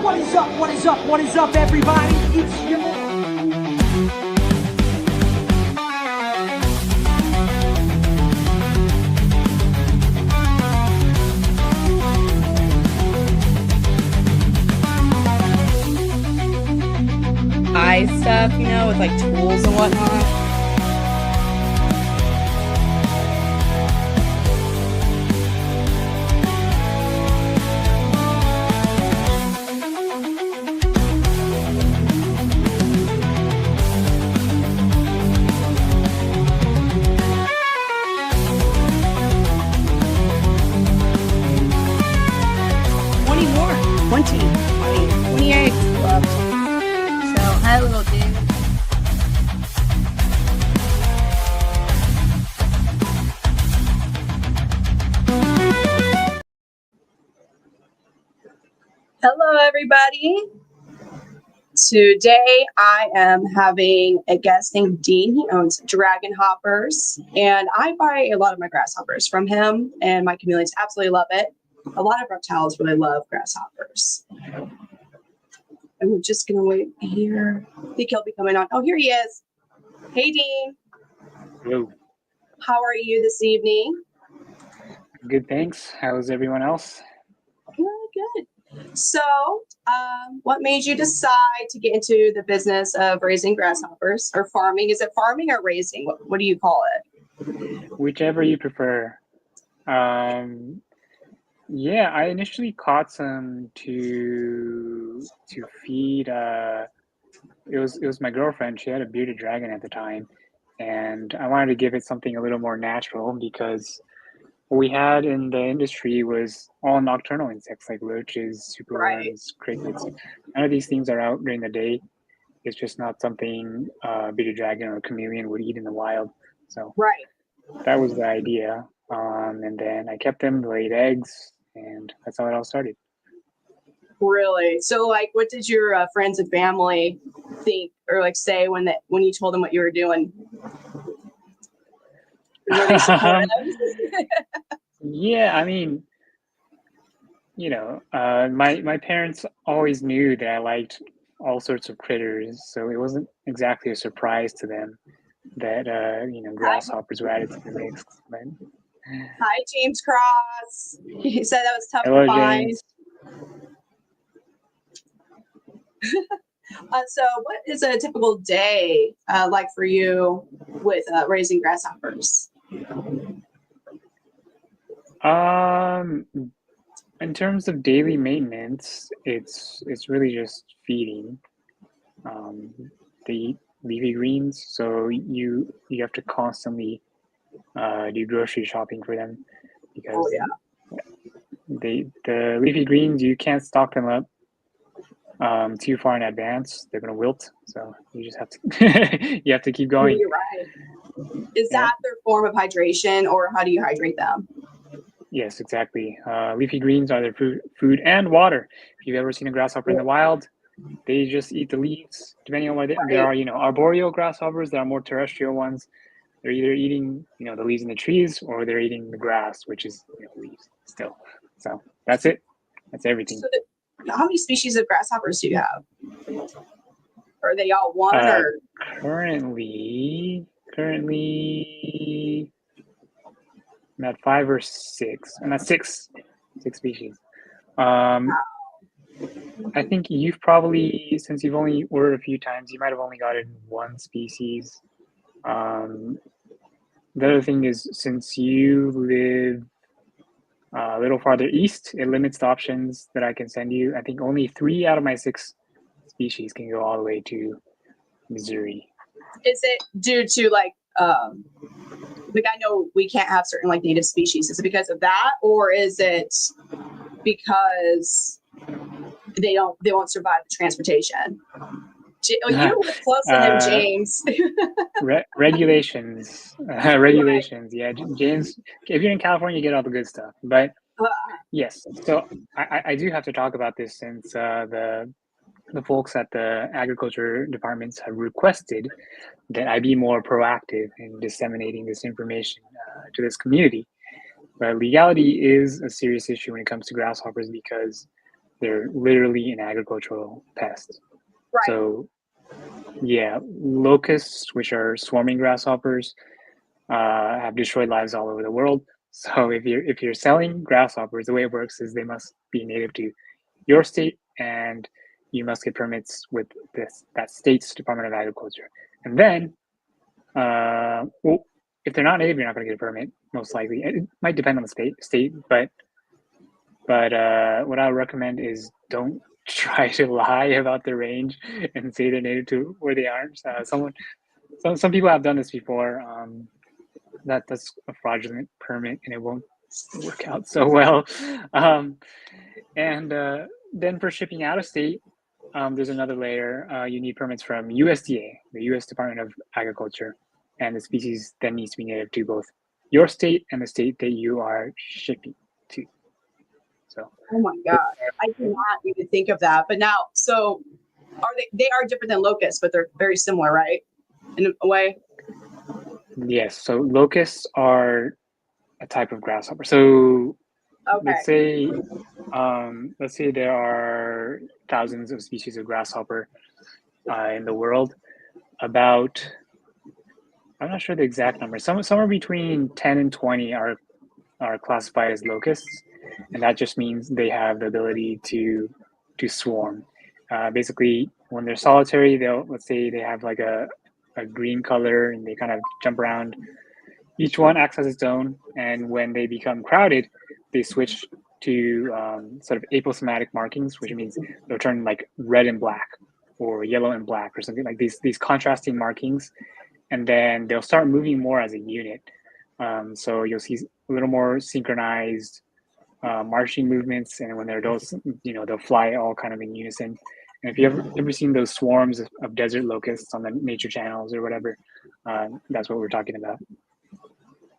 What is up, what is up, what is up, everybody? It's your... eye stuff, you know, with like tools and whatnot. More. 20 eggs left. So hi little dude. Hello everybody. Today I am having a guest named Dean. He owns Dragon Hoppers, and I buy a lot of my grasshoppers from him, and my communities absolutely love it. A lot of reptiles really love grasshoppers. And we're just gonna wait here. I think he'll be coming on. Oh, here he is. Hey, Dean. Hello. How are you this evening? Good, thanks. How's everyone else? Good. So, what made you decide to get into the business of raising grasshoppers or farming? Is it farming or raising? What do you call it? Whichever you prefer. Yeah, I initially caught some to feed. It was my girlfriend. She had a bearded dragon at the time, and I wanted to give it something a little more natural because what we had in the industry was all nocturnal insects like roaches, superworms, crickets. None of these things are out during the day. It's just not something bearded dragon or chameleon would eat in the wild. So that was the idea. And then I kept them, laid eggs, and that's how it all started. Really? So, like, what did your friends and family think or like say when you told them what you were doing? Were they supportive? Yeah, I mean, you know, my parents always knew that I liked all sorts of critters, so it wasn't exactly a surprise to them that grasshoppers were added to the mix. But... Hi, James Cross. You said that was tough Hello, to find. James. So what is a typical day like for you with raising grasshoppers? In terms of daily maintenance, it's really just feeding. They eat leafy greens, so you have to constantly do grocery shopping for them because the leafy greens, you can't stock them up too far in advance. They're gonna wilt, so you just have to you have to keep going. You're right. Is that their form of hydration, or how do you hydrate them? Yes, exactly. Leafy greens are their food and water. If you've ever seen a grasshopper in the wild, they just eat the leaves. Depending on what there are, arboreal grasshoppers. There are more terrestrial ones. They're either eating, the leaves in the trees, or they're eating the grass, which is leaves still. So that's it. That's everything. So how many species of grasshoppers do you have? Are they all one or? Currently, I'm at 5 or 6. I'm at six species. I think you've probably, since you've only ordered a few times, you might have only gotten one species. The other thing is, since you live a little farther east, it limits the options that I can send you. I think only 3 out of my 6 species can go all the way to Missouri. Is it due to like I know we can't have certain like native species. Is it because of that, or is it because they won't survive the transportation? You live close to him, James. Regulations. Yeah, James. If you're in California, you get all the good stuff. But yes, so I do have to talk about this since the folks at the agriculture departments have requested that I be more proactive in disseminating this information to this community. But legality is a serious issue when it comes to grasshoppers because they're literally an agricultural pest. Right. So yeah, locusts, which are swarming grasshoppers, have destroyed lives all over the world. So if you're selling grasshoppers, the way it works is they must be native to your state, and you must get permits with that state's Department of Agriculture. And then, well, if they're not native, you're not going to get a permit, most likely. It might depend on the state, but what I would recommend is don't try to lie about the range and say they're native to where they aren't. Some people have done this before. That's a fraudulent permit, and it won't work out so well. And then for shipping out of state, there's another layer. You need permits from USDA, the U.S. Department of Agriculture, and the species then needs to be native to both your state and the state that you are shipping to. So, oh my God, I did not even think of that. But now, so are they are different than locusts, but they're very similar, right? In a way. yes. So locusts are a type of grasshopper. So Okay. let's say there are thousands of species of grasshopper in the world. About, I'm not sure the exact number. Somewhere between 10 and 20 are classified as locusts, and that just means they have the ability to swarm. Basically, when they're solitary, let's say they have like a green color and they kind of jump around. Each one acts as its own, and when they become crowded, they switch to sort of aposematic markings, which means they'll turn like red and black or yellow and black or something like these contrasting markings, and then they'll start moving more as a unit. So you'll see a little more synchronized marching movements, and when they're adults, they'll fly all kind of in unison. And if you've ever seen those swarms of desert locusts on the nature channels or whatever, that's what we're talking about.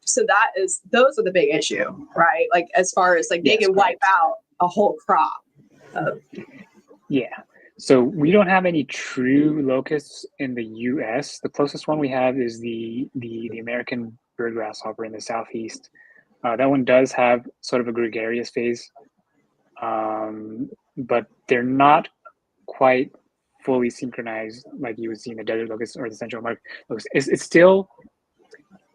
So those are the big issue, right? Like as far as like they can wipe out a whole crop. Yeah. So we don't have any true locusts in the U.S. The closest one we have is the American bird grasshopper in the southeast. That one does have sort of a gregarious phase, but they're not quite fully synchronized like you would see in the desert locust or the Central American locust.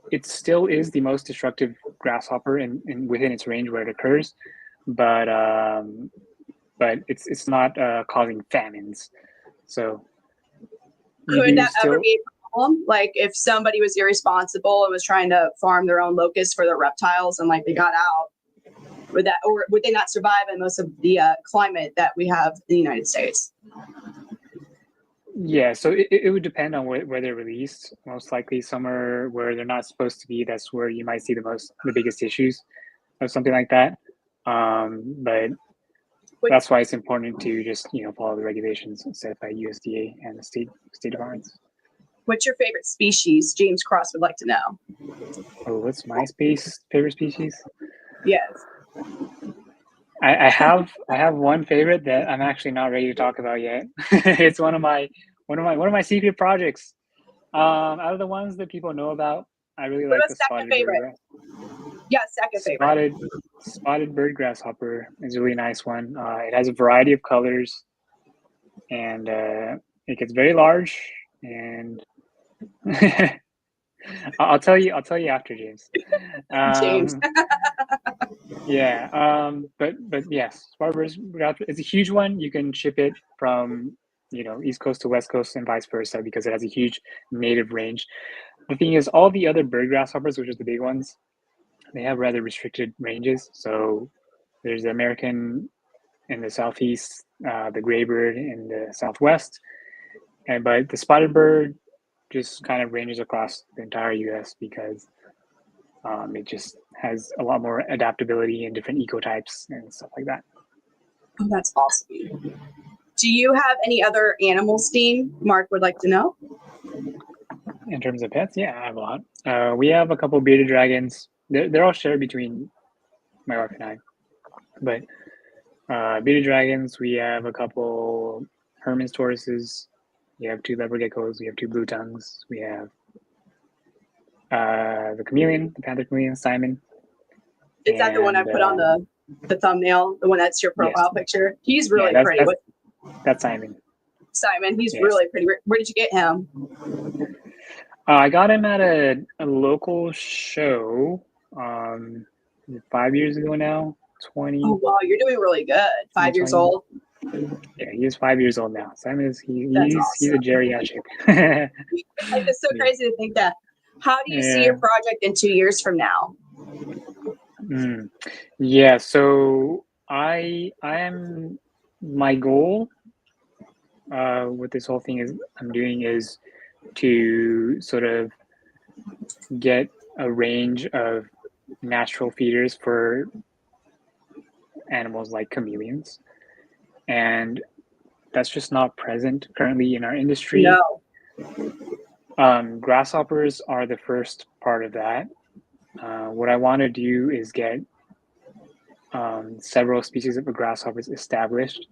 It still is the most destructive grasshopper in within its range where it occurs, but it's not causing famines. So could that ever be a problem? Like if somebody was irresponsible and was trying to farm their own locusts for their reptiles and like they got out, would they not survive in most of the climate that we have in the United States? Yeah, so it would depend on where they're released. Most likely somewhere where they're not supposed to be, that's where you might see the biggest issues or something like that. But that's why it's important to just follow the regulations set by USDA and the state departments. What's your favorite species? James Cross would like to know. Oh, what's my favorite species? Yes. I have one favorite that I'm actually not ready to talk about yet. It's one of my secret projects. Out of the ones that people know about, I really like the spotted bird. Yeah, second favorite. Spotted bird grasshopper is a really nice one. It has a variety of colors, and it gets very large. And I'll tell you after, James. James. Yeah, but yes, spotted bird it's a huge one. You can ship it from East Coast to West Coast and vice versa because it has a huge native range. The thing is, all the other bird grasshoppers, which are the big ones, they have rather restricted ranges. So there's the American in the southeast, the gray bird in the southwest, but the spotted bird just kind of ranges across the entire U.S. because it just has a lot more adaptability in different ecotypes and stuff like that. Oh, that's awesome. Do you have any other animals, Dean? Mark would like to know. In terms of pets, yeah, I have a lot. We have a couple bearded dragons. They're all shared between my wife and I. But bearded dragons, we have a couple Herman's tortoises. We have 2 leopard geckos. We have 2 blue tongues. We have the chameleon, the panther chameleon, Simon. Is that the one I put on the thumbnail, the one that's your profile picture. He's really pretty. That's Simon. Simon, he's really pretty. Where did you get him? I got him at a local show 5 years ago now. 20. Oh wow, you're doing really good. 5 years old. Yeah, he is 5 years old now. Simon is he's a geriatric. It's so crazy to think that. How do you see your project in 2 years from now? Yeah, so I am, my goal with this whole thing is to sort of get a range of natural feeders for animals like chameleons, and that's just not present currently in our industry. No. Grasshoppers are the first part of that. What I want to do is get several species of grasshoppers established.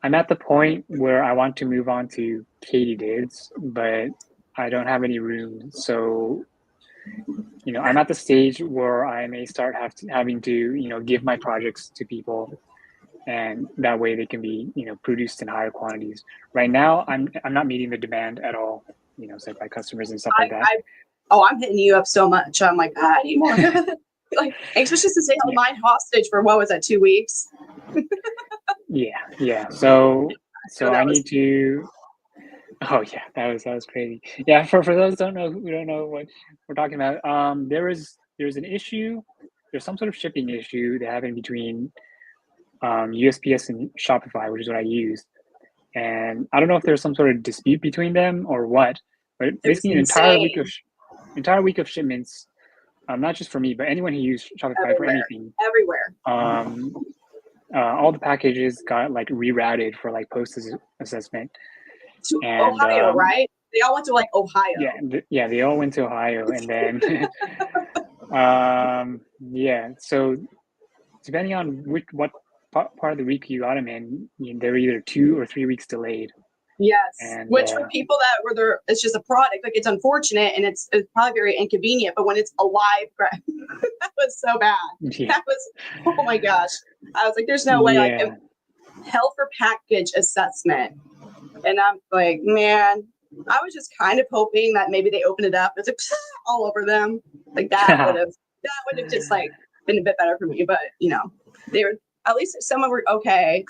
I'm at the point where I want to move on to katydids, but I don't have any room. So, I'm at the stage where I may start having to, give my projects to people, and that way they can be, produced in higher quantities. Right now, I'm not meeting the demand at all, set by customers and stuff like that. I'm hitting you up so much. I'm like, I need more. Like, especially since they held mine hostage for 2 weeks. Yeah. So I need to. Oh yeah, that was crazy. Yeah, for those who don't know what we're talking about, there's an issue. There's some sort of shipping issue that happened between USPS and Shopify, which is what I use. And I don't know if there's some sort of dispute between them or what, but basically an entire week of shipments, not just for me, but anyone who used Shopify for anything. Everywhere. All the packages got like rerouted for like post assessment. To Ohio, right? They all went to like Ohio. Yeah, they all went to Ohio, and then so depending on what part of the week you got them in, they're either 2 or 3 weeks delayed. Yes, which for people that were there, it's just a product. Like, it's unfortunate and it's probably very inconvenient. But when it's alive, that was so bad. Yeah. That was, oh my gosh! I was like, there's no way. Like, hell for package assessment, and I'm like, man, I was just kind of hoping that maybe they opened it up. It's like all over them. Like that would have just like been a bit better for me. But they were, at least some were okay.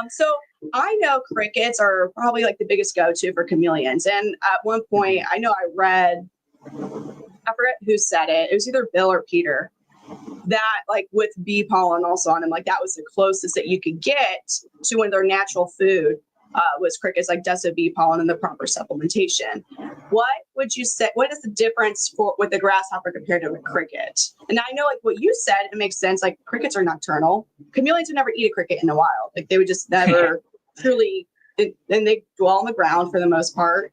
So I know crickets are probably like the biggest go-to for chameleons. And at one point, I know I read, I forget who said it. It was either Bill or Peter, that like with bee pollen also on them, like that was the closest that you could get to when their natural food was crickets, like dust of bee pollen and the proper supplementation. What would you say? What is the difference with the grasshopper compared to a cricket? And I know, like what you said, it makes sense. Like crickets are nocturnal. Chameleons would never eat a cricket in the wild. Like they would just never truly. And they dwell on the ground for the most part.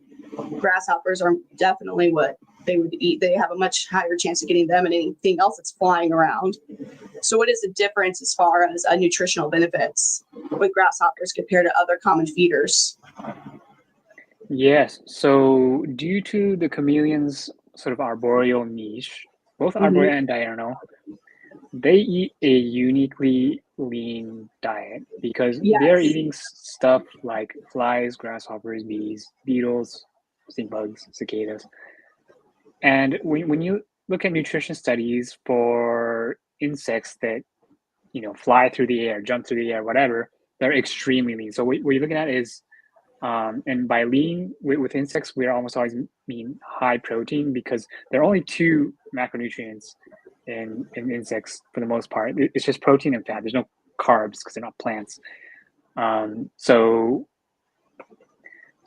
Grasshoppers are definitely what they would eat. They have a much higher chance of getting them and anything else that's flying around. So what is the difference as far as nutritional benefits with grasshoppers compared to other common feeders? Yes. So due to the chameleon's sort of arboreal niche, both arboreal and diurnal, they eat a uniquely lean diet because they're eating stuff like flies, grasshoppers, bees, beetles, stink bugs, cicadas. And when you look at nutrition studies for insects that, fly through the air, jump through the air, whatever, they're extremely lean. So what you're looking at is, and by lean with insects, we're almost always mean high protein because there are only 2 macronutrients in insects for the most part. It's just protein and fat. There's no carbs because they're not plants. So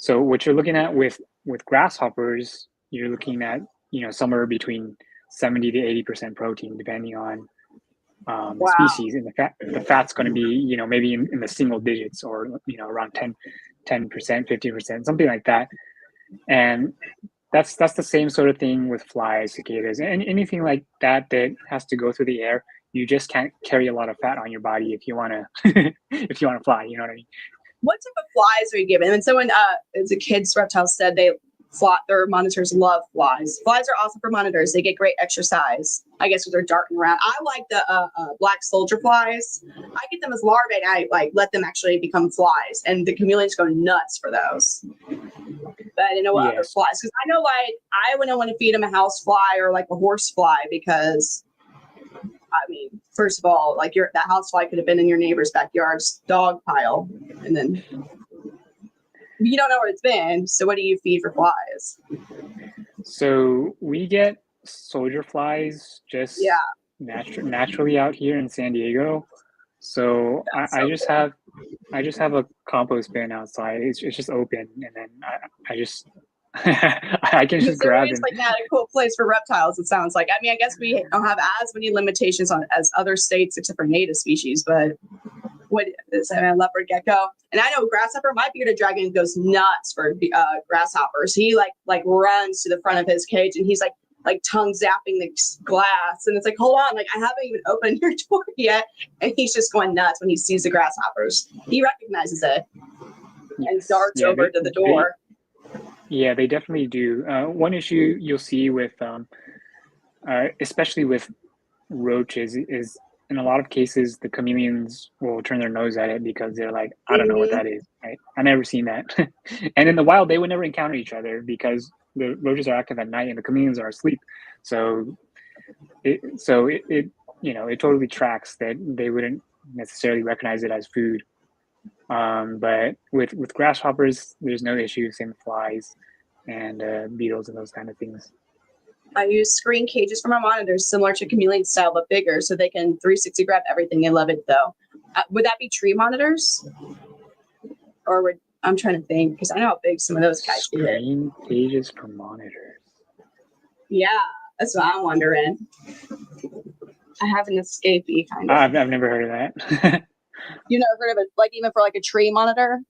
what you're looking at with grasshoppers, you're looking at somewhere between 70 to 80% protein, depending on the species, and the fat's going to be maybe in the single digits or around 10%, 15%, something like that. And that's the same sort of thing with flies, cicadas, and anything like that has to go through the air. You just can't carry a lot of fat on your body if you want to fly. You know what I mean? What type of flies are you given? And someone, as a kid's reptile said, they their monitors love flies. Flies are awesome for monitors. They get great exercise, I guess, because they're darting around. I like the black soldier flies. I get them as larvae, and I like let them actually become flies, and the chameleons go nuts for those. But I didn't know what other flies, because I know like I wouldn't want to feed them a house fly or like a horse fly, because I mean, first of all, like that house fly could have been in your neighbor's backyard's dog pile, and then you don't know where it's been. So what do you feed for flies? So we get soldier flies just naturally out here in San Diego. So I just have a compost bin outside. It's just open, and then I just I can just grab them. Like not a cool place for reptiles. It sounds like. I mean, I guess we don't have as many limitations as other states, except for native species. But what is a leopard gecko? And I know grasshopper. My bearded dragon goes nuts for grasshoppers. He like runs to the front of his cage, and he's like tongue zapping the glass, and it's like, hold on, like I haven't even opened your door yet, and he's just going nuts when he sees the grasshoppers. He recognizes it and darts over to the door. Yeah, they definitely do. One issue you'll see with, especially with roaches, is in a lot of cases the chameleons will turn their nose at it because they're like, I don't know what that is. Right? I've never seen that. And in the wild, they would never encounter each other because the roaches are active at night and the chameleons are asleep. So it totally tracks that they wouldn't necessarily recognize it as food. But with grasshoppers, there's no issue. Same with flies and beetles and those kind of things. I use screen cages for my monitors, similar to chameleon style, but bigger, so they can 360 grab everything. They love it, though. Would that be tree monitors? Or I'm trying to think, because I know how big some of those guys get. Screen cages for monitors. Yeah, that's what I'm wondering. I have an escapee, kind of. I've never heard of that. You never heard of it, like even for like a tree monitor?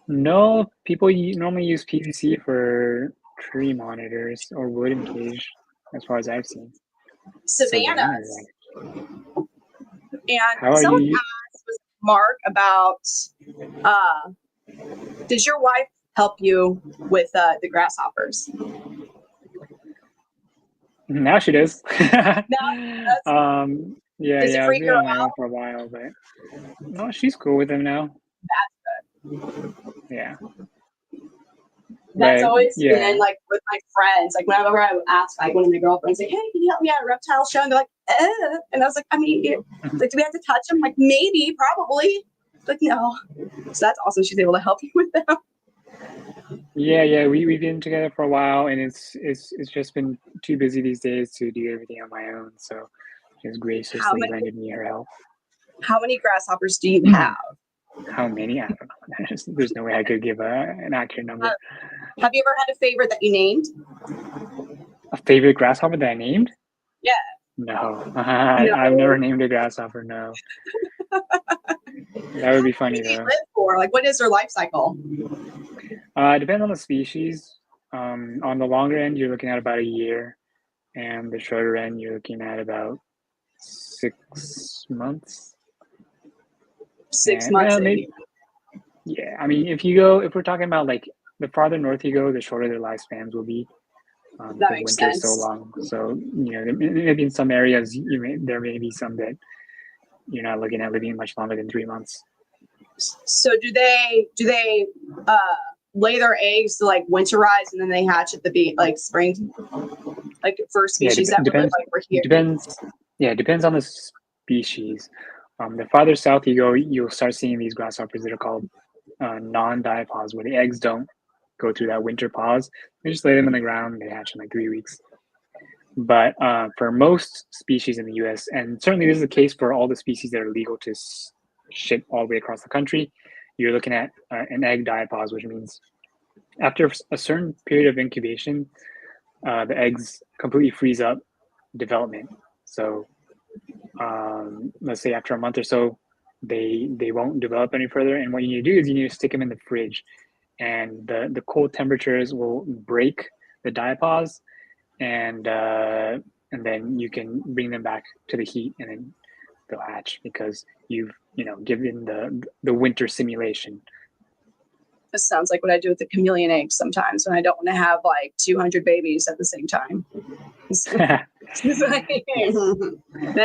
No, people normally use PVC for tree monitors or wooden cage, as far as I've seen. Savannas. And how are someone you? asked Mark about, does your wife help you with the grasshoppers? Now she does. Now yeah, does it I've freak been her on my own out? for a while, but no, she's cool with them now. That's good. Yeah. That's always been like with my friends. Like whenever I ask like one of my girlfriends, like, "Hey, can you help me out at a reptile show?" And they're like, and I was like, "I mean, like, do we have to touch them?" Like, maybe, probably. Like, no. So that's awesome. She's able to help you with them. Yeah. We've been together for a while, and it's just been too busy these days to do everything on my own. So she's graciously lended me her help. How many grasshoppers do you have? How many? I don't know. There's no way I could give an accurate number. Have you ever had a favorite that you named? A favorite grasshopper that I named? Yeah. No. I've never named a grasshopper. No. That would be funny though. Live for? Like, what is their life cycle? It depends on the species. On the longer end, you're looking at about a year, and the shorter end, you're looking at about 6 months. 6 months. Maybe. Yeah, I mean, if we're talking about like the farther north you go, the shorter their lifespans will be. That makes winter sense. is so long, so maybe in some areas there may be some that you're not looking at living much longer than 3 months. So do they lay their eggs to like winterize and then they hatch at the like spring, like first species that depends. Like we're here. It depends on the species. The farther south you go, you'll start seeing these grasshoppers that are called non-diapause, where the eggs don't go through that winter pause. They just lay them in the ground and they hatch in like 3 weeks. But for most species in the U.S., and certainly this is the case for all the species that are legal to ship all the way across the country, you're looking at an egg diapause, which means after a certain period of incubation, the eggs completely freeze up development. So let's say after a month or so, they won't develop any further. And what you need to do is you need to stick them in the fridge, and the cold temperatures will break the diapause, and then you can bring them back to the heat, and then they'll hatch because you've given the winter simulation. This sounds like what I do with the chameleon eggs sometimes when I don't want to have like 200 babies at the same time. It's like,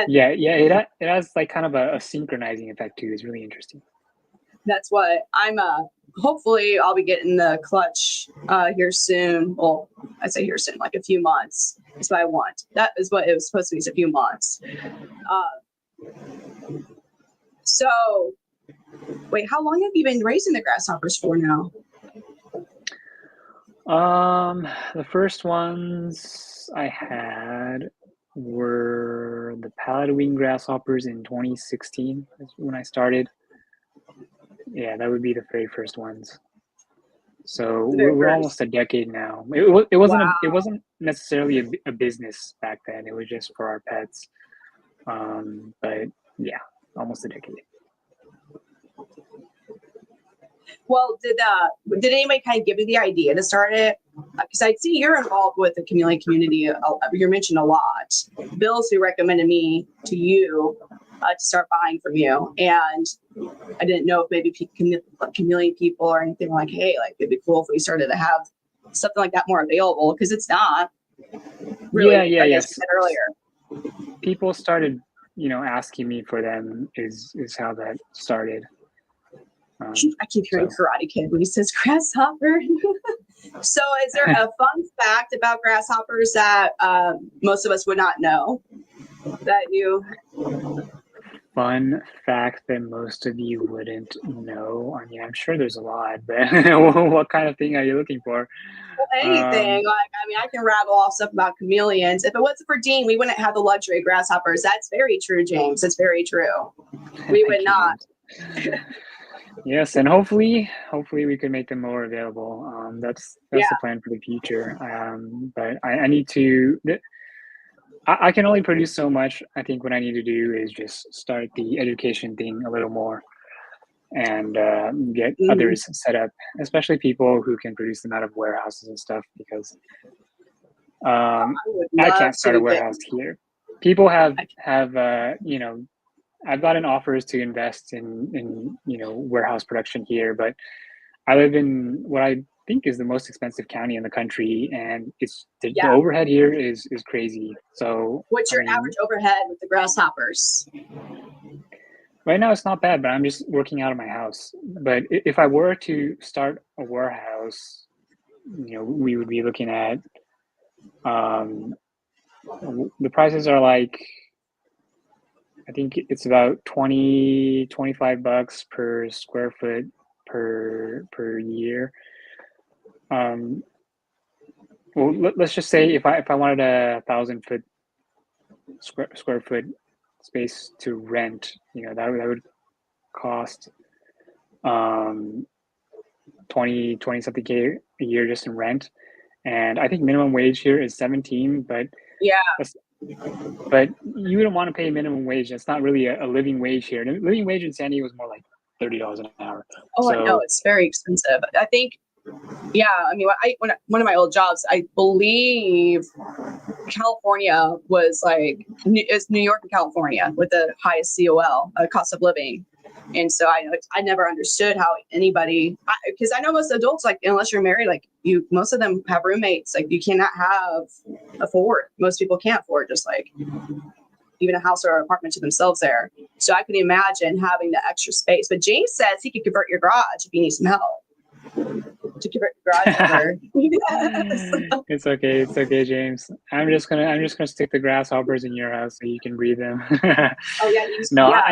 Yeah, it has like kind of a synchronizing effect too. It's really interesting. that's what I'm hopefully I'll be getting the clutch here soon. Well, I say here soon, like a few months. That's what I want. That is what it was supposed to be, is a few months. So wait, how long have you been raising the grasshoppers for now? The first ones I had were the palette wing grasshoppers in 2016. That's when I started. Yeah, that would be the very first ones. So we're almost a decade now. It wasn't necessarily a business back then. It was just for our pets. But yeah, almost a decade. Well, did anybody kind of give you the idea to start it? Because I see you're involved with the chameleon community. You're mentioned a lot. Bill's who recommended me to you to start buying from you, and I didn't know if maybe chameleon people or anything like, hey, like it'd be cool if we started to have something like that more available, because it's not really. Yeah. Yes. You said earlier. People started, asking me for them. Is how that started. I keep hearing Karate Kid when he says grasshopper. So is there a fun fact about grasshoppers that most of us would not know that you... Fun fact that most of you wouldn't know? I mean, I'm sure there's a lot, but what kind of thing are you looking for? Well, anything. I can rattle off stuff about chameleons. If it wasn't for Dean, we wouldn't have the luxury of grasshoppers. That's very true, James. It's very true. We would not. Yes, and hopefully we could make them more available. That's the plan for the future. But I need to. I can only produce so much. I think what I need to do is just start the education thing a little more, and get others set up, especially people who can produce them out of warehouses and stuff. Because I can't start a warehouse here. People have I've gotten offers to invest in warehouse production here, but I live in what I think is the most expensive county in the country, and the overhead here is crazy. So what's your average overhead with the grasshoppers? Right now it's not bad, but I'm just working out of my house. But if I were to start a warehouse, we would be looking at the prices are like, I think it's about $25 per square foot per year. Well, let's just say if I wanted 1,000 foot square foot space to rent, that would cost 20 something K a year just in rent. And I think minimum wage here is 17, but but you don't want to pay minimum wage. That's not really a living wage here. The living wage in San Diego is more like $30 an hour. Oh, I know, it's very expensive. I think, I mean, one of my old jobs, I believe California was like, it's New York and California with the highest COL, cost of living. And so I never understood how anybody, because I know most adults, like, unless you're married, like most of them have roommates, like you cannot afford. Most people can't afford just like even a house or an apartment to themselves there. So I can imagine having the extra space. But James says he could convert your garage if you need some help to convert your garage over. It's okay, James. I'm just gonna stick the grasshoppers in your house so you can breathe them. I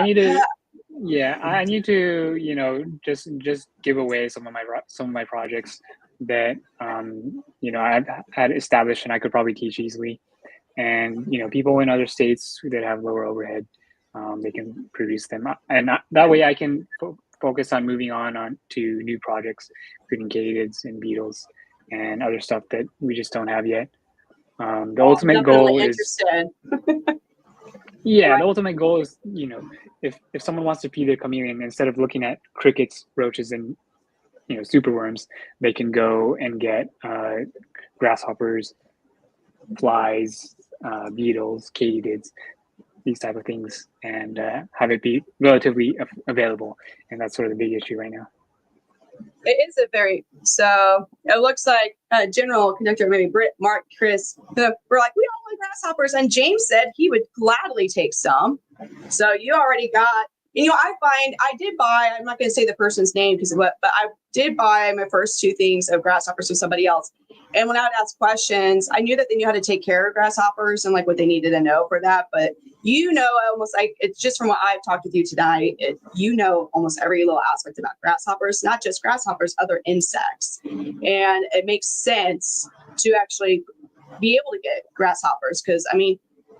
need to. Yeah, I need to, just give away some of my projects that I've had established and I could probably teach easily. And people in other states that have lower overhead, they can produce them, and that way I can focus on moving on to new projects, including katydids and beetles and other stuff that we just don't have yet. The ultimate goal is. Yeah, the ultimate goal is, if someone wants to feed their chameleon, instead of looking at crickets, roaches, and superworms, they can go and get grasshoppers, flies, beetles, katydids, these type of things, and have it be relatively available. And that's sort of the big issue right now. It is a very, so it looks like General Conductor, maybe Britt, Mark, Chris, we're like, we all want grasshoppers. And James said he would gladly take some. So you already got, I did buy, I'm not going to say the person's name but I did buy my first 2 things of grasshoppers from somebody else. And when I would ask questions, I knew that they knew how to take care of grasshoppers and like what they needed to know for that. But almost like it's just from what I've talked with you tonight, almost every little aspect about grasshoppers, not just grasshoppers, other insects. And it makes sense to actually be able to get grasshoppers because,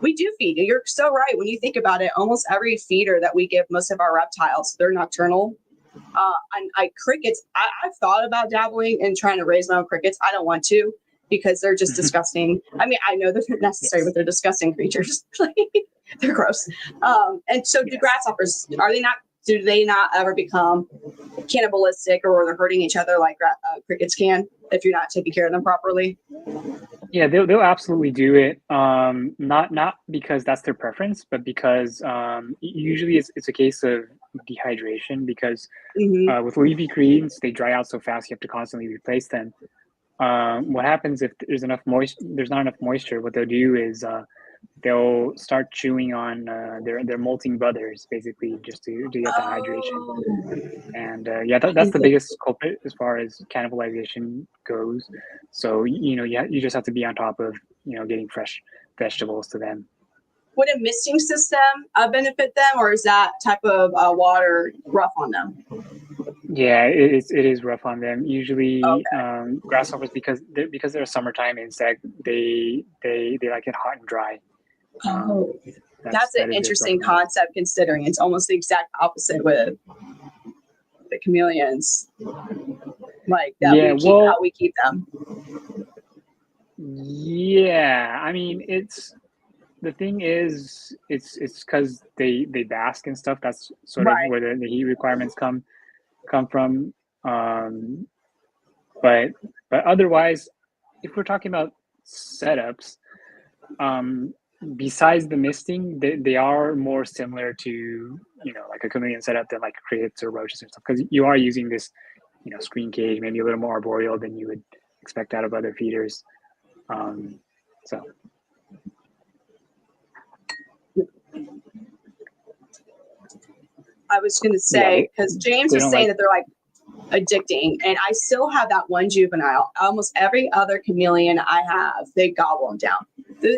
we do feed. You're so right. When you think about it, almost every feeder that we give most of our reptiles, they're nocturnal. And crickets, I've thought about dabbling and trying to raise my own crickets. I don't want to because they're just disgusting. I know they're necessary, but they're disgusting creatures. They're gross. And so do grasshoppers, do they not ever become cannibalistic or they're hurting each other like crickets can if you're not taking care of them properly? Yeah, they'll absolutely do it. Not because that's their preference, but because usually it's a case of dehydration because with leafy greens, they dry out so fast you have to constantly replace them. What happens if there's not enough moisture, what they'll do is they'll start chewing on their molting brothers, basically, just to get the hydration. And that's the biggest culprit as far as cannibalization goes. So you just have to be on top of getting fresh vegetables to them. Would a misting system benefit them, or is that type of water rough on them? Yeah, it is rough on them. Usually, grasshoppers because they're a summertime insect. They like it hot and dry. That's an interesting concept considering it's almost the exact opposite with the chameleons. Like that, how we keep them. Yeah, the thing is, it's because they bask and stuff. That's sort of where the heat requirements come from. But otherwise, if we're talking about setups, besides the misting, they are more similar to like a chameleon setup than like crickets or roaches and stuff because you are using this screen cage, maybe a little more arboreal than you would expect out of other feeders. So. I was going to say, because James was saying that they're like addicting, and I still have that one juvenile. Almost every other chameleon I have, they gobble them down.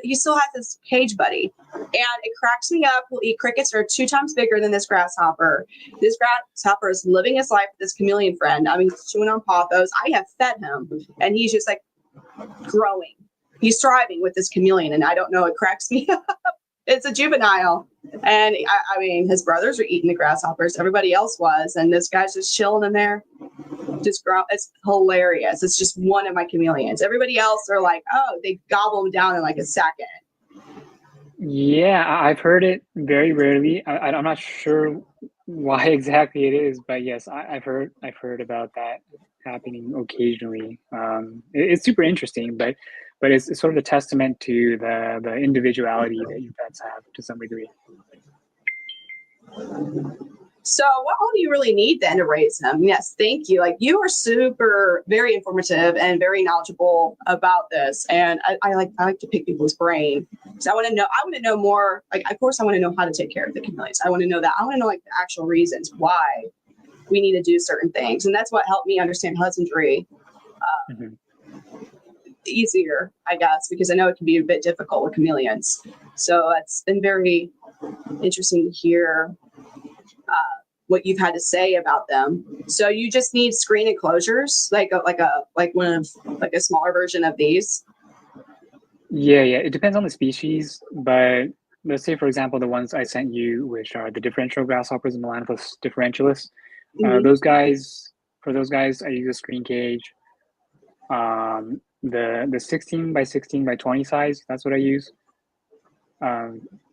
You still have this cage buddy, and it cracks me up. We'll eat crickets that are 2 times bigger than this grasshopper. This grasshopper is living his life with this chameleon friend. He's chewing on pothos. I have fed him, and he's just like growing. He's thriving with this chameleon, and I don't know. It cracks me up. It's a juvenile. And his brothers are eating the grasshoppers. Everybody else was. And this guy's just chilling in there. Just grow. It's hilarious. It's just one of my chameleons. Everybody else are like, they gobble them down in like a second. Yeah, I've heard it very rarely. I'm not sure why exactly it is, but yes, I've heard about that happening occasionally. It's super interesting, but it's sort of a testament to the individuality that your pets have to some degree. So what all do you really need then to raise them? Yes, thank you. Like you are very informative and very knowledgeable about this. And I like to pick people's brain. So I want to know more. Like, of course, I want to know how to take care of the chameleons. I want to know that. I want to know like the actual reasons why we need to do certain things. And that's what helped me understand husbandry easier, I guess, because I know it can be a bit difficult with chameleons. So it's been very interesting to hear what you've had to say about them. So you just need screen enclosures, like a smaller version of these. Yeah. It depends on the species, but let's say, for example, the ones I sent you, which are the differential grasshoppers and Melanophus differentialis. For those guys, I use a screen cage. The 16 by 16 by 20 size, that's what I use.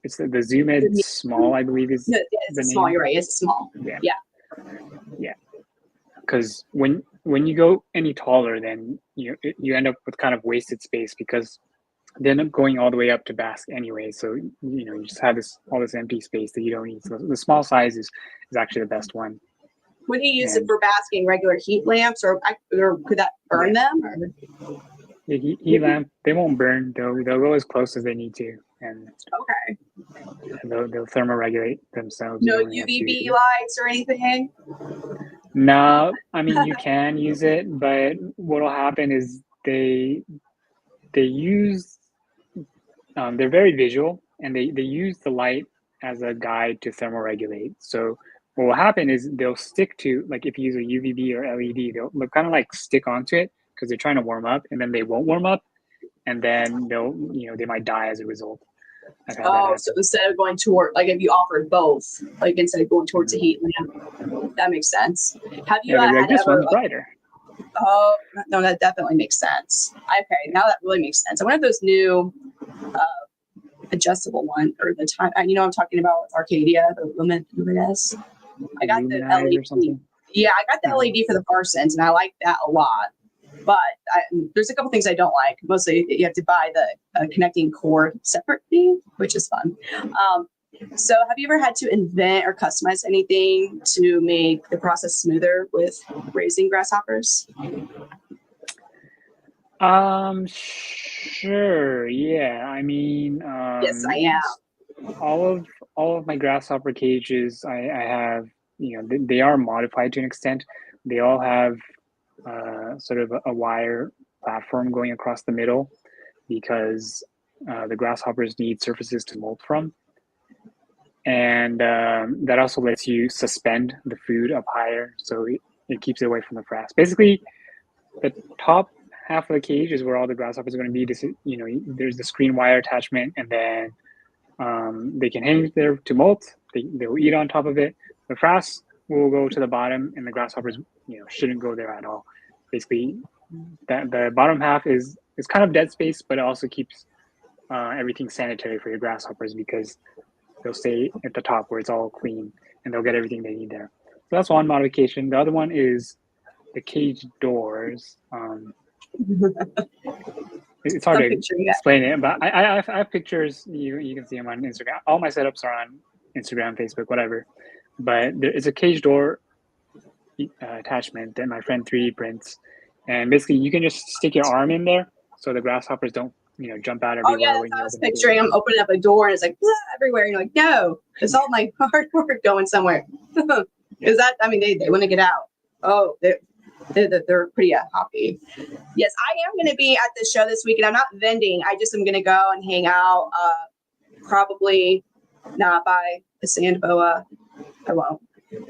It's the Zoom Ed small, I believe is the name. Small. You're right. It's small. Yeah. Because when you go any taller, then you end up with kind of wasted space because they end up going all the way up to bask anyway. So you just have all this empty space that you don't need. So the small size is actually the best one. Would you use it And for basking? Regular heat lamps, or could that burn them? Or? the heat lamp, they won't burn. They'll go as close as they need to, and Okay. they'll thermoregulate themselves. You No don't really have UVB to. lights or anything. No, I mean you can use it, but what'll happen is they use they're very visual, and they use the light as a guide to thermoregulate. So what will happen is they'll stick to, like, if you use a UVB or LED, they'll kind of like stick onto it because they're trying to warm up, and then they won't warm up, and then they might die as a result. I've had that Oh, happen. so instead of going toward, like, if you offered both, like instead of going towards a heat lamp, that makes sense. Have you Yeah, they'd be like, had this ever? one's brighter. Oh no, that definitely makes sense. Okay, now that really makes sense. I wonder if those new adjustable one or the time. I'm talking about Arcadia, the Luminous. I got the Luminize or LED. something. Yeah, I got the LED for the Parsons, and I like that a lot. But there's a couple things I don't like. Mostly, you have to buy the connecting cord separately, which is fun. So, have you ever had to invent or customize anything to make the process smoother with raising grasshoppers? Sure. Yeah. I mean, Yes, I am. all of my grasshopper cages, I have, they are modified to an extent. They all have sort of a wire platform going across the middle because the grasshoppers need surfaces to molt from. And that also lets you suspend the food up higher, so it keeps it away from the frass. Basically, the top half of the cage is where all the grasshoppers are going to be. There's the screen wire attachment, and then they can hang there to molt. They'll eat on top of it. The frass will go to the bottom, and the grasshoppers, shouldn't go there at all. Basically, that the bottom half is kind of dead space, but it also keeps everything sanitary for your grasshoppers because they'll stay at the top where it's all clean, and they'll get everything they need there. So that's one modification. The other one is the cage doors. It's hard to explain it, but I have pictures. You can see them on Instagram. All my setups are on Instagram, Facebook, whatever. But there is a cage door attachment that my friend 3D prints, and basically you can just stick your arm in there so the grasshoppers don't jump out everywhere. Oh yeah, that's what I was picturing. I'm opening up a door and it's like everywhere. And you're like, no, it's all my hard work going somewhere. Because they want to get out. Oh, they're pretty happy. Yes, I am going to be at this show this week, and I'm not vending. I just am going to go and hang out. Probably not by the sand boa. I won't.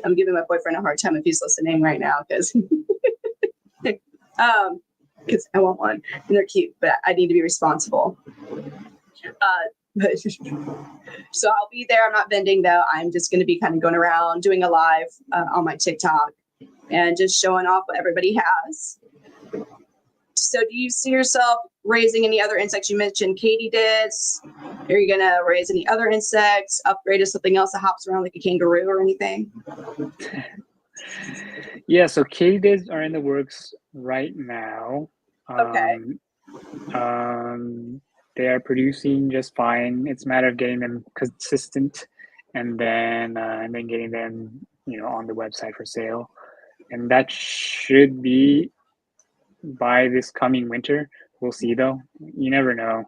I'm giving my boyfriend a hard time if he's listening right now because I want one and they're cute, but I need to be responsible. So I'll be there. I'm not vending though. I'm just going to be kind of going around doing a live on my TikTok and just showing off what everybody has. So do you see yourself raising any other insects? You mentioned katydids. Are you going to raise any other insects, upgrade to something else that hops around like a kangaroo or anything? Yeah, so katydids are in the works right now. Okay. They are producing just fine. It's a matter of getting them consistent and then getting them, on the website for sale. And that should be by this coming winter. We'll see though. You never know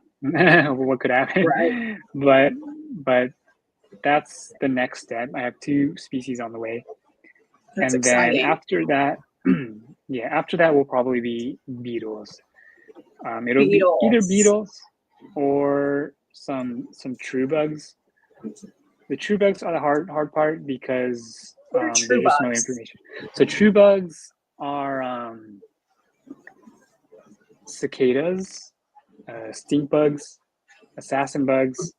what could happen. Right. But that's the next step. I have 2 species on the way. That's and exciting. Then after that, after that will probably be beetles. It'll be either beetles or some true bugs. The true bugs are the hard part because there's just no information. So true bugs are cicadas, stink bugs, assassin bugs.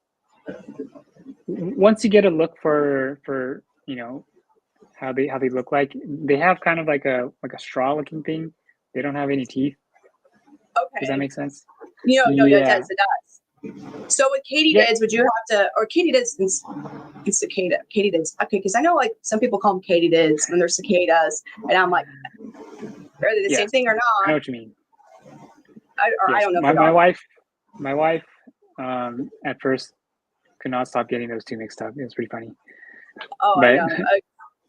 Once you get a look for how they look like, they have kind of like a straw looking thing. They don't have any teeth. Okay. Does that make sense? No, it does. So with katydids, would you have to, or katydids and cicada, katydids? Okay, because I know like some people call them katydids when they're cicadas, and I'm like, are they the same thing or not? I know what you mean. I don't know. My wife, at first could not stop getting those 2 mixed up. It was pretty funny. Oh, but, I know.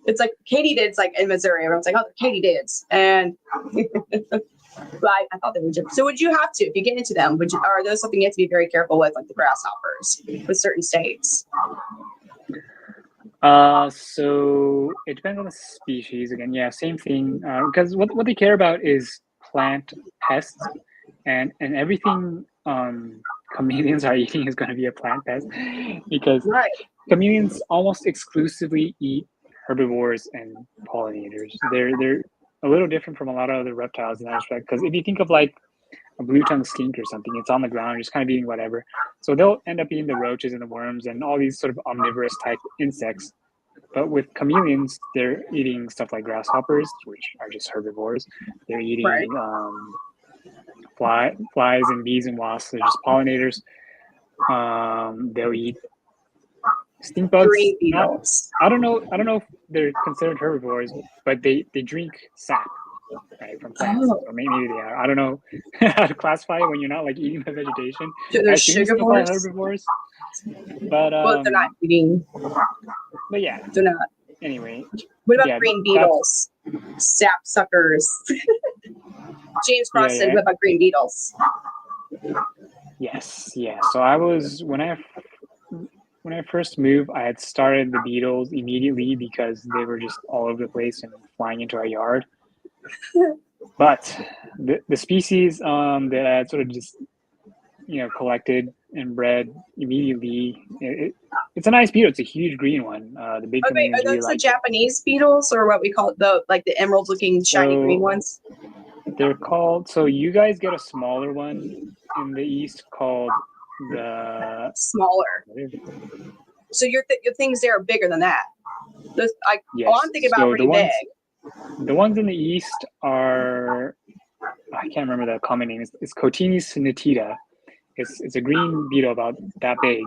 It's like katydids, like in Missouri. Everyone's like, oh, they're katydids. And but I thought they were different. So would you have to, if you get into them, are those something you have to be very careful with, like the grasshoppers with certain states? So it depends on the species. Again, yeah, same thing. Because what they care about is plant pests, and everything chameleons are eating is going to be a plant pest, because Right. chameleons almost exclusively eat herbivores and pollinators. They're a little different from a lot of other reptiles in that respect. Because if you think of like a blue-tongued skink or something, it's on the ground, just kind of eating whatever. So they'll end up eating the roaches and the worms and all these sort of omnivorous type insects. But with chameleons, they're eating stuff like grasshoppers, which are just herbivores. They're eating flies and bees and wasps. They're just pollinators. They'll eat stink bugs. Green beetles. I don't know if they're considered herbivores, but they drink sap, right, from plants. Oh. Or maybe they are. I don't know how to classify it when you're not like eating the vegetation. So they're I assume still called sugivores? herbivores. But Well, they're not eating. But yeah. They're not. Anyway. What about green beetles? Sap suckers. James Cross said, what about green beetles? Yes, yeah. So I was when I first moved, I had started the beetles immediately because they were just all over the place and flying into our yard. But the species that I had sort of just collected and bred immediately, it's a nice beetle. It's a huge green one. The big are those the Japanese beetles, or what we call the emerald looking shiny green ones? They're called, so you guys get a smaller one in the East called the smaller. So your things there are bigger than that. Yes. I'm thinking about pretty big. The ones in the East are, I can't remember the common name. It's Cotinis nitida. It's a green beetle about that big,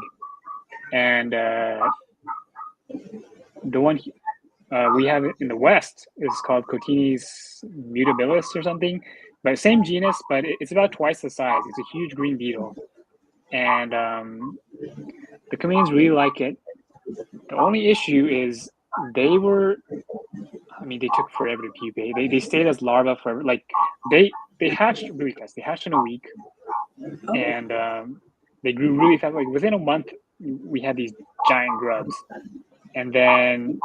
and the one we have in the West is called Cotinis mutabilis or something, but same genus, but it's about twice the size. It's a huge green beetle, and the chameleons really like it. The only issue is they took forever to pupate. They stayed as larvae forever. Like they hatched really fast. They hatched in a week, and they grew really fast. Like within a month, we had these giant grubs, and then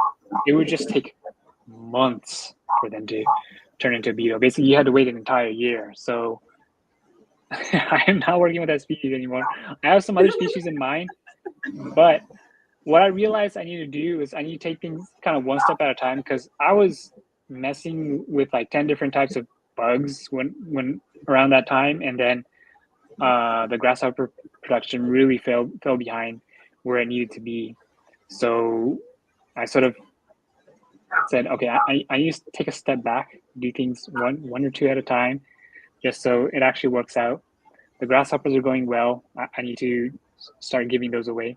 it would just take months for them to turn into a beetle. Basically, you had to wait an entire year. So I am not working with that species anymore. I have some other species in mind, but what I realized I need to do is I need to take things kind of one step at a time, because I was messing with like 10 different types of bugs when around that time, and then the grasshopper production really fell behind where it needed to be. So I sort of said, okay, I need to take a step back, do things one or two at a time, just so it actually works out. The grasshoppers are going well. I need to start giving those away.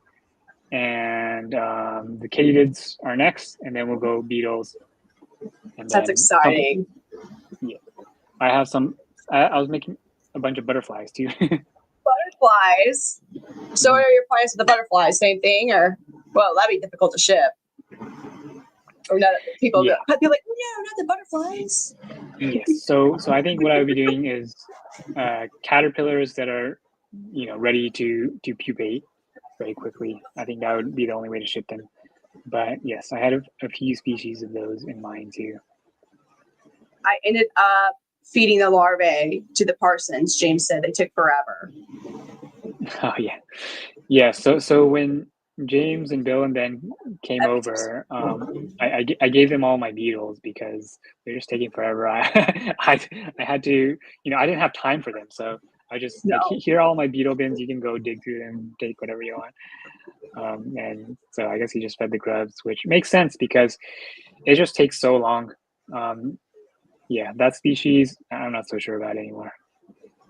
And the katydids are next, and then we'll go beetles. And that's exciting. Yeah, I have some. I was making a bunch of butterflies too. Butterflies. So, what are your plans with the butterflies? Same thing, or that'd be difficult to ship. Or not people. Yeah. I'd be like, no, not the butterflies. Yes. So I think what I would be doing is caterpillars that are, ready to pupate very quickly. I think that would be the only way to ship them. But yes, I had a few species of those in mind too. I ended up feeding the larvae to the Parsons. James said they took forever. Oh yeah. So when James and Bill and Ben came over, I gave them all my beetles because they're just taking forever. I had to, I didn't have time for them, so I just here are all my beetle bins. You can go dig through them, take whatever you want. And so I guess he just fed the grubs, which makes sense because it just takes so long. That species, I'm not so sure about anymore.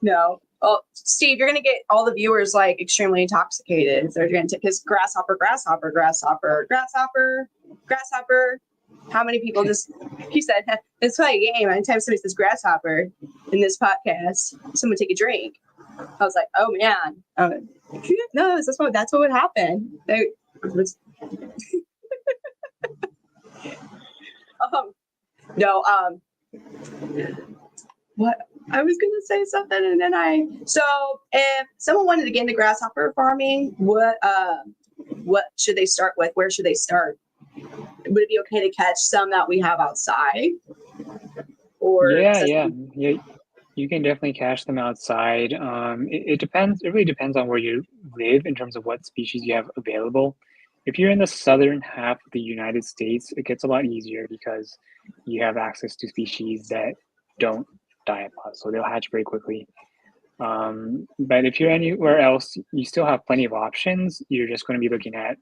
No. Well, Steve, you're going to get all the viewers like extremely intoxicated if they're going to, because grasshopper. How many people he said, it's like a game. Anytime somebody says grasshopper in this podcast, someone take a drink. I was like, oh man. No, that's what would happen. No, what I was gonna say something and then so if someone wanted to get into grasshopper farming, what should they start with? Where should they start? Would it be okay to catch some that we have outside? Or Yeah. You can definitely catch them outside. It depends. It really depends on where you live in terms of what species you have available. If you're in the southern half of the United States, it gets a lot easier because you have access to species that don't diapause, so they'll hatch very quickly. But if you're anywhere else, you still have plenty of options. You're just going to be looking at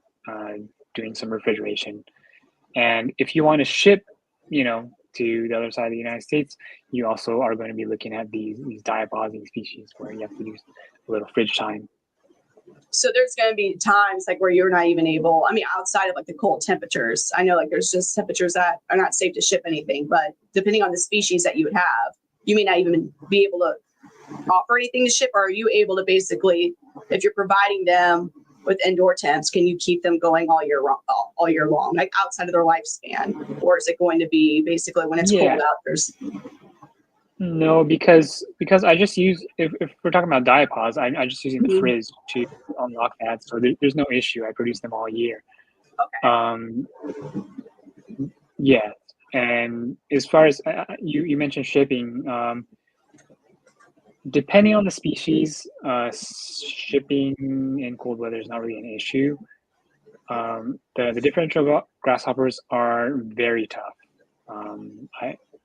doing some refrigeration. And if you want to ship, to the other side of the United States, you also are going to be looking at these diapausing species where you have to use a little fridge time. So there's going to be times like where you're not even able, I mean, outside of like the cold temperatures, I know like there's just temperatures that are not safe to ship anything, but depending on the species that you would have, you may not even be able to offer anything to ship. Or are you able to basically, if you're providing them with indoor temps, can you keep them going all year long, like outside of their lifespan? Or is it going to be basically when it's cold out, there's... No, because I just use, if we're talking about diapause, I'm just using the frizz to unlock that, so there's no issue. I produce them all year. Okay. Yeah, and as far as you mentioned shipping, depending on the species, shipping in cold weather is not really an issue. The differential grasshoppers are very tough.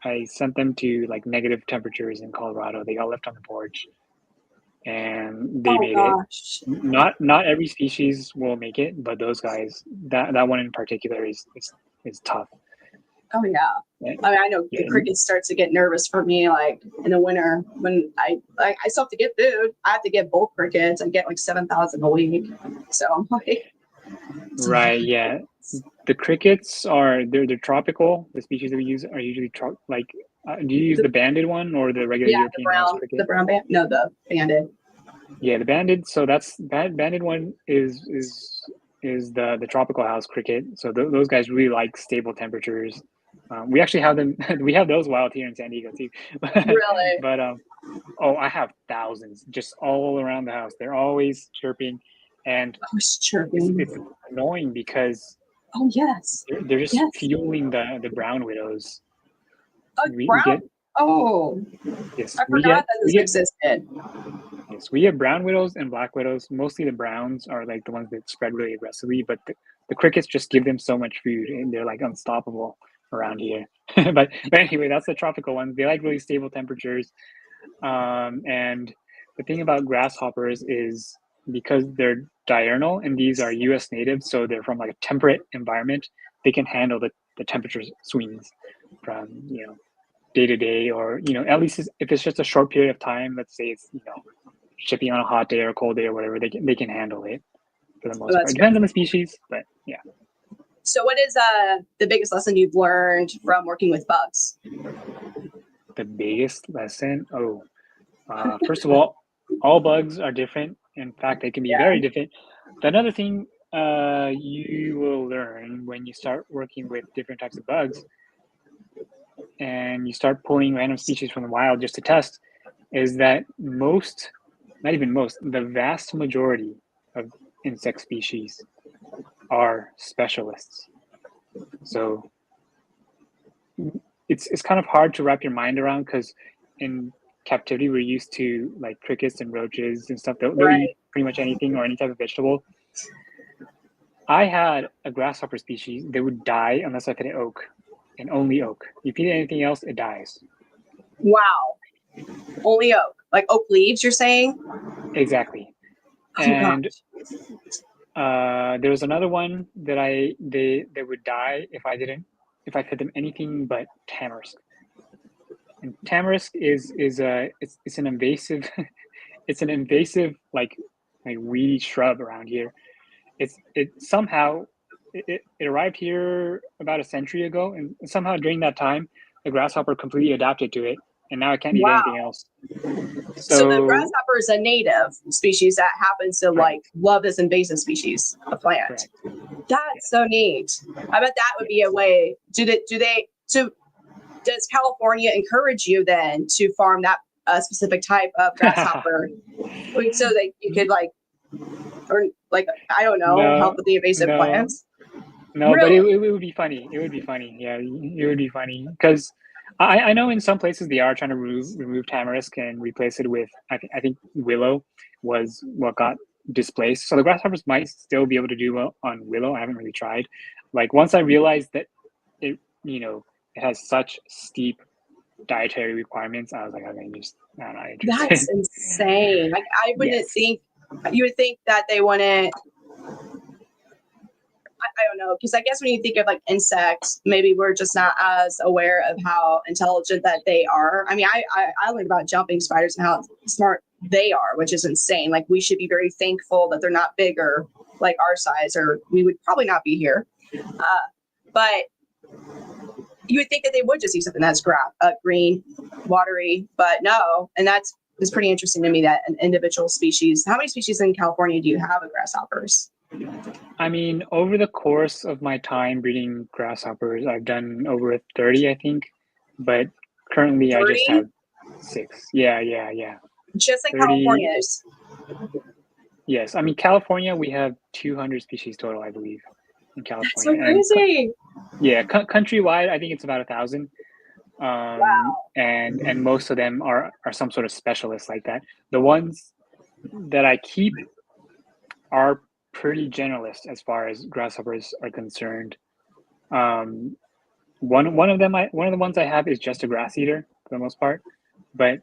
I sent them to like negative temperatures in Colorado. They got left on the porch, and they made it. Not every species will make it, but those guys, that one in particular is tough. Oh yeah. I mean, I know the crickets starts to get nervous for me, like in the winter when I still have to get food. I have to get bulk crickets. I get like 7,000 a week. So I'm like, right, yeah. The crickets they're tropical. The species that we use are usually do you use the banded one or the regular European house cricket? The brown band? No, the banded. Yeah, the banded. So that banded one is the tropical house cricket. So those guys really like stable temperatures. We actually have them. We have those wild here in San Diego too. Really? But I have thousands just all around the house. They're always chirping, and it's annoying because they're just fueling the brown widows. Yes, I forgot that this existed. Yes, we have brown widows and black widows. Mostly the browns are like the ones that spread really aggressively, but the crickets just give them so much food and they're like unstoppable around here. but anyway, that's the tropical ones. They like really stable temperatures. And the thing about grasshoppers is because they're diurnal and these are US natives, so they're from like a temperate environment, they can handle the temperature swings from, day to day, or, at least if it's just a short period of time, let's say it's, shipping on a hot day or a cold day or whatever, they can handle it for the most part. It depends on the species, but yeah. So what is the biggest lesson you've learned from working with bugs? The biggest lesson? First of all bugs are different. In fact, they can be very different. But another thing you will learn when you start working with different types of bugs and you start pulling random species from the wild just to test is that the vast majority of insect species are specialists. So it's kind of hard to wrap your mind around because in captivity we're used to like crickets and roaches and stuff. They'll eat pretty much anything or any type of vegetable. I had a grasshopper species that would die unless I fed it oak, and only oak. You feed it anything else, it dies. Wow. Only oak. Like oak leaves, you're saying? Exactly. And there was another one that they would die if I fed them anything but tamarisk. And tamarisk is an invasive it's an invasive like weedy shrub around here. It somehow arrived here about a century ago, and somehow during that time the grasshopper completely adapted to it, and now I can't eat anything else. So the grasshopper is a native species that happens to love this invasive species of plant. That's so neat. I bet that would be a way. Do they does California encourage you then to farm that specific type of grasshopper so that you could or I don't know, help with the invasive plants? No, Really? but it would be funny. It would be funny. Yeah, it would be funny because I know in some places they are trying to remove tamarisk and replace it with I think willow was what got displaced. So the grasshoppers might still be able to do well on willow. I haven't really tried. Like once I realized that it it has such steep dietary requirements, I was like, okay, I'm not interested. That's insane. Like I wouldn't think you would think that they wouldn't. I don't know, because I guess when you think of like insects, maybe we're just not as aware of how intelligent that they are. I mean, I learned about jumping spiders and how smart they are, which is insane. Like we should be very thankful that they're not bigger like our size, or we would probably not be here. But you would think that they would just eat something that's green, watery, but no. And it's pretty interesting to me that an individual species. How many species in California do you have of grasshoppers? I mean, over the course of my time breeding grasshoppers, I've done over 30, I think, but currently 30? I just have 6. Yeah. Just in 30, California. Yes, I mean California, we have 200 species total, I believe, in California. That's so crazy. And countrywide, I think it's about 1,000. Wow. And most of them are some sort of specialists like that. The ones that I keep are pretty generalist as far as grasshoppers are concerned. One of the ones I have is just a grass eater for the most part, but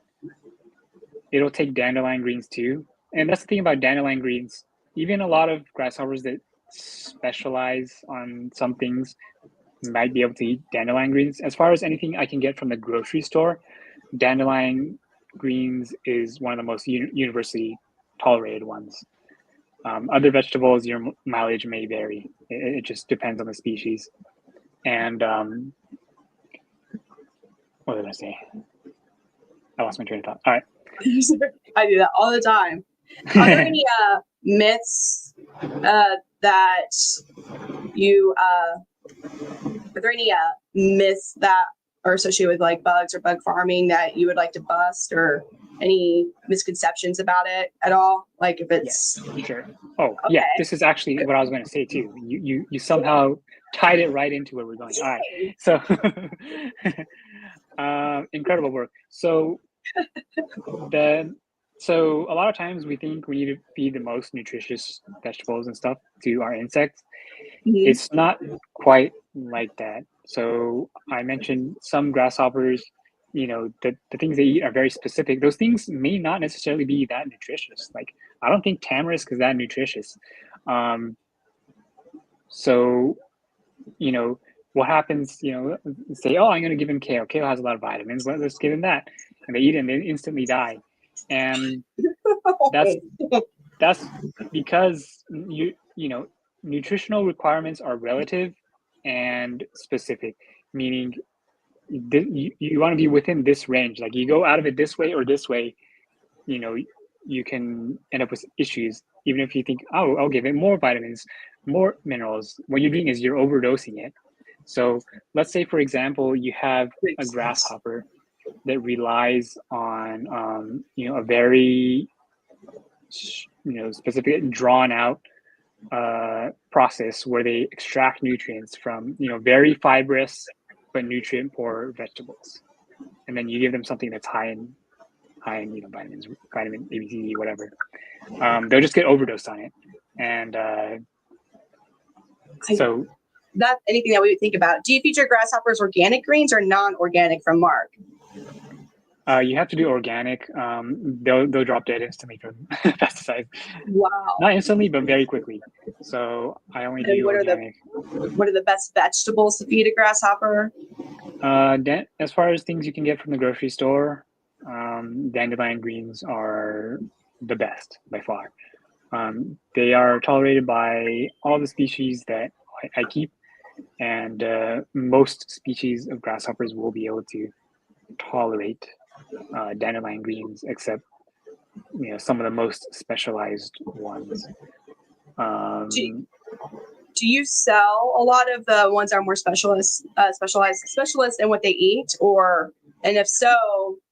it'll take dandelion greens too. And that's the thing about dandelion greens. Even a lot of grasshoppers that specialize on some things might be able to eat dandelion greens. As far as anything I can get from the grocery store, dandelion greens is one of the most universally tolerated ones. Other vegetables, your mileage may vary. It just depends on the species. And what did I say? I lost my train of thought. All right. I do that all the time. Are there any myths that you are there any myths that are associated with like bugs or bug farming that you would like to bust, or any misconceptions about it at all? Like if it's sure. Oh, okay. Yeah, this is actually what I was going to say too. You somehow tied it right into where we're going. All right. So incredible work. So so a lot of times we think we need to feed the most nutritious vegetables and stuff to our insects. Mm-hmm. It's not quite like that. So I mentioned some grasshoppers, the things they eat are very specific. Those things may not necessarily be that nutritious. Like I don't think tamarisk is that nutritious. So, what happens, say, oh, I'm going to give him kale. Kale has a lot of vitamins. Well, let's give him that. And they eat it and they instantly die. And that's because nutritional requirements are relative and specific, meaning you want to be within this range. Like you go out of it this way or this way, you can end up with issues. Even if you think, oh, I'll give it more vitamins, more minerals, what you're doing is you're overdosing it. So let's say, for example, you have a grasshopper that relies on a very specific drawn out process where they extract nutrients from very fibrous but nutrient poor vegetables, and then you give them something that's high in vitamins, vitamin A, B, C, D, whatever. They'll just get overdosed on it, and so that's anything that we would think about. Do you feed your grasshoppers organic greens or non-organic from Mark? You have to do organic. They'll drop dead instantly from pesticides. Wow. Not instantly, but very quickly. So I only do organic. What are the best vegetables to feed a grasshopper? As far as things you can get from the grocery store, dandelion greens are the best by far. They are tolerated by all the species that I keep, and most species of grasshoppers will be able to tolerate dandelion greens, except some of the most specialized ones. Do you sell a lot of the ones that are more specialized in what they eat, and if so,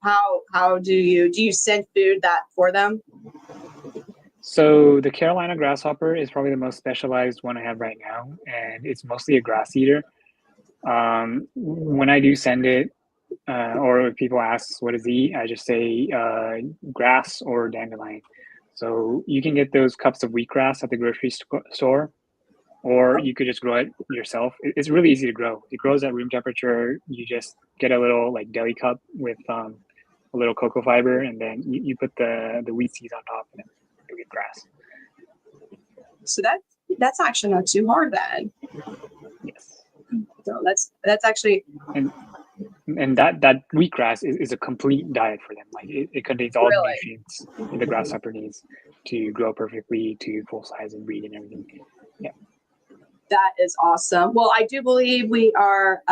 how do you send food that for them? So the Carolina grasshopper is probably the most specialized one I have right now, and it's mostly a grass eater. When I do send it, or if people ask what does it eat, I just say grass or dandelion. So you can get those cups of wheatgrass at the grocery store, or you could just grow it yourself. It's really easy to grow. It grows at room temperature. You just get a little like deli cup with a little cocoa fiber, and then you put the wheat seeds on top, and then you get grass. So that's actually not too hard then. Yes. So that's actually and that wheatgrass is a complete diet for them. Like it contains all the nutrients the grasshopper needs to grow perfectly, to full size and breed and everything. Yeah. That is awesome. Well, I do believe we are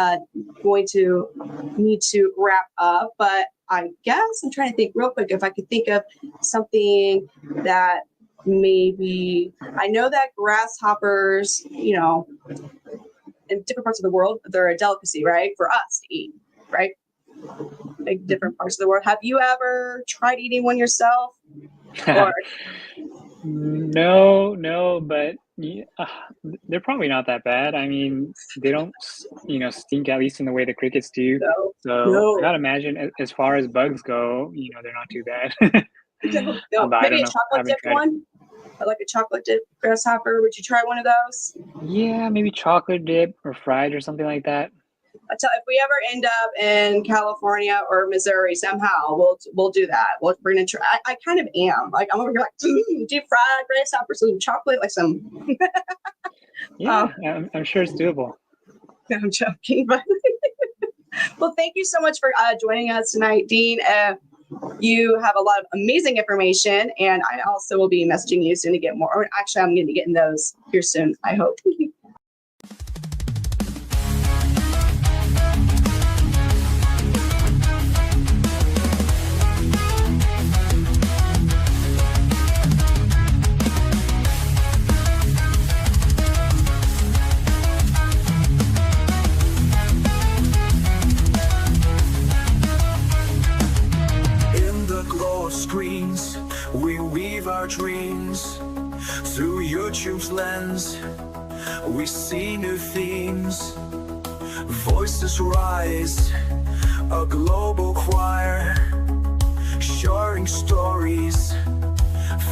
going to need to wrap up, but I guess I'm trying to think real quick if I could think of something that maybe, I know that grasshoppers, in different parts of the world, they're a delicacy, right? For us to eat, right? Like different parts of the world. Have you ever tried eating one yourself? Or... No, but they're probably not that bad. I mean, they don't, stink, at least in the way the crickets do. So I gotta imagine, as far as bugs go, they're not too bad. Maybe a chocolate dipped one, like a chocolate dip grasshopper. Would you try one of those? Yeah, maybe chocolate dip or fried or something like that. If we ever end up in California or Missouri somehow, we'll do that. We're gonna try. I kind of am. Like I'm over here like deep fried grasshoppers and chocolate, like some. Yeah, I'm sure it's doable. I'm joking, but well, thank you so much for joining us tonight, Dean. You have a lot of amazing information, and I also will be messaging you soon to get more. Or actually, I'm going to be getting those here soon, I hope. Screens, we weave our dreams through YouTube's lens. We see new themes, voices rise, a global choir, sharing stories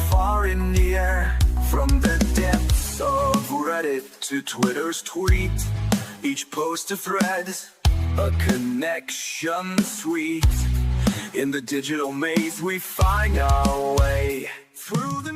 far and near. From the depths of Reddit to Twitter's tweet, each post a thread, a connection sweet. In the digital maze we find our way through the